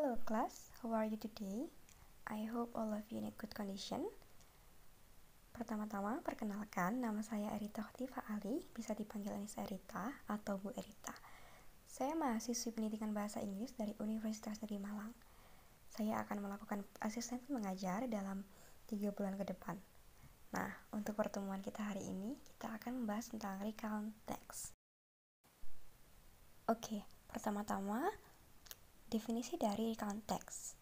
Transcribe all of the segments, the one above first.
Hello class, how are you today? I hope all of you in a good condition. Pertama-tama, perkenalkan, nama saya Erita Khotifa Ali, bisa dipanggil Anissa Erita atau Bu Erita. Saya mahasiswi pendidikan bahasa Inggris dari Universitas Negeri Malang. Saya akan melakukan asistensi mengajar dalam 3 bulan ke depan. Nah, untuk pertemuan kita hari ini, kita akan membahas tentang recount text. Oke, pertama-tama, definisi dari recount text.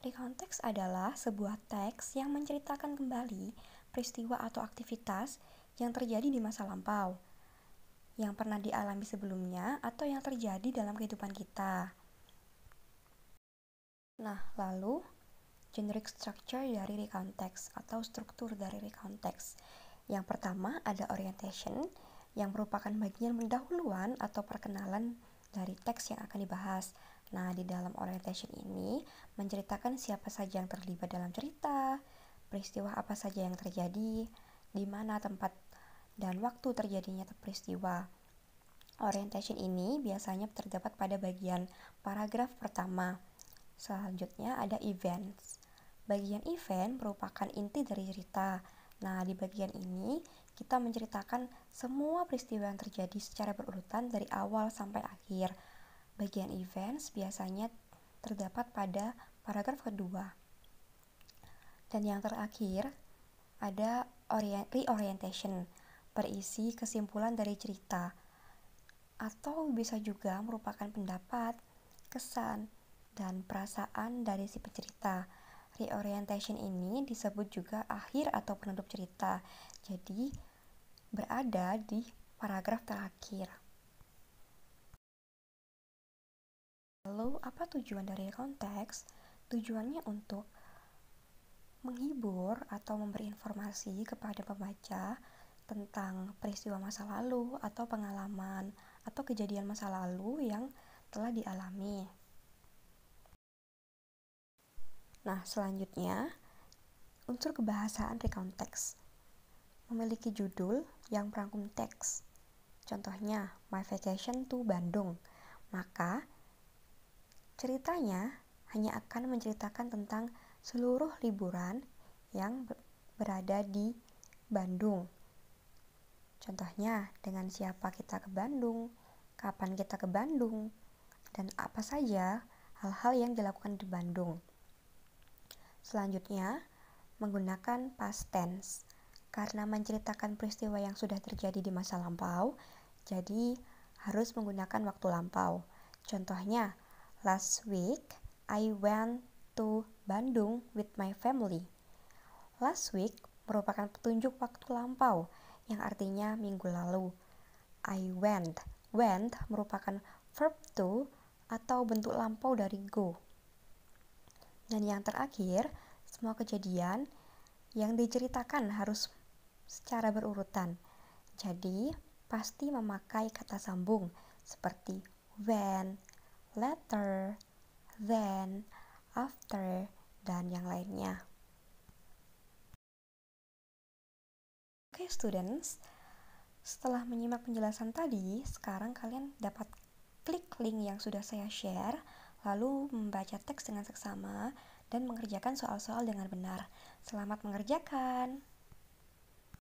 Recount text adalah sebuah teks yang menceritakan kembali peristiwa atau aktivitas yang terjadi di masa lampau, yang pernah dialami sebelumnya atau yang terjadi dalam kehidupan kita. Nah, lalu generic structure dari recount text atau struktur dari recount text. Yang pertama ada orientation, yang merupakan bagian pendahuluan atau perkenalan dari teks yang akan dibahas. Nah, di dalam orientation ini menceritakan siapa saja yang terlibat dalam cerita, peristiwa apa saja yang terjadi, di mana tempat dan waktu terjadinya peristiwa. Orientation ini biasanya terdapat pada bagian paragraf pertama. Selanjutnya ada events. Bagian event merupakan inti dari cerita. Nah, di bagian ini kita menceritakan semua peristiwa yang terjadi secara berurutan dari awal sampai akhir. Bagian events biasanya terdapat pada paragraf kedua. Dan yang terakhir ada reorientation, berisi kesimpulan dari cerita, atau bisa juga merupakan pendapat, kesan, dan perasaan dari si pencerita. Reorientation ini disebut juga akhir atau penutup cerita, jadi berada di paragraf terakhir. Lalu, apa tujuan dari konteks? Tujuannya untuk menghibur atau memberi informasi kepada pembaca tentang peristiwa masa lalu atau pengalaman atau kejadian masa lalu yang telah dialami. Nah, selanjutnya, unsur kebahasaan recount text memiliki judul yang merangkum teks. Contohnya, My Vacation to Bandung. Maka, ceritanya hanya akan menceritakan tentang seluruh liburan yang berada di Bandung. Contohnya, dengan siapa kita ke Bandung, kapan kita ke Bandung, dan apa saja hal-hal yang dilakukan di Bandung. Selanjutnya, menggunakan past tense. Karena menceritakan peristiwa yang sudah terjadi di masa lampau, jadi harus menggunakan waktu lampau. Contohnya, last week I went to Bandung with my family. Last week merupakan petunjuk waktu lampau yang artinya minggu lalu. I went. Went merupakan verb to atau bentuk lampau dari go. Dan yang terakhir, semua kejadian yang diceritakan harus secara berurutan. Jadi, pasti memakai kata sambung seperti when, later, then, after, dan yang lainnya. Oke, students, setelah menyimak penjelasan tadi, sekarang kalian dapat klik link yang sudah saya share, lalu membaca teks dengan seksama dan mengerjakan soal-soal dengan benar. Selamat mengerjakan!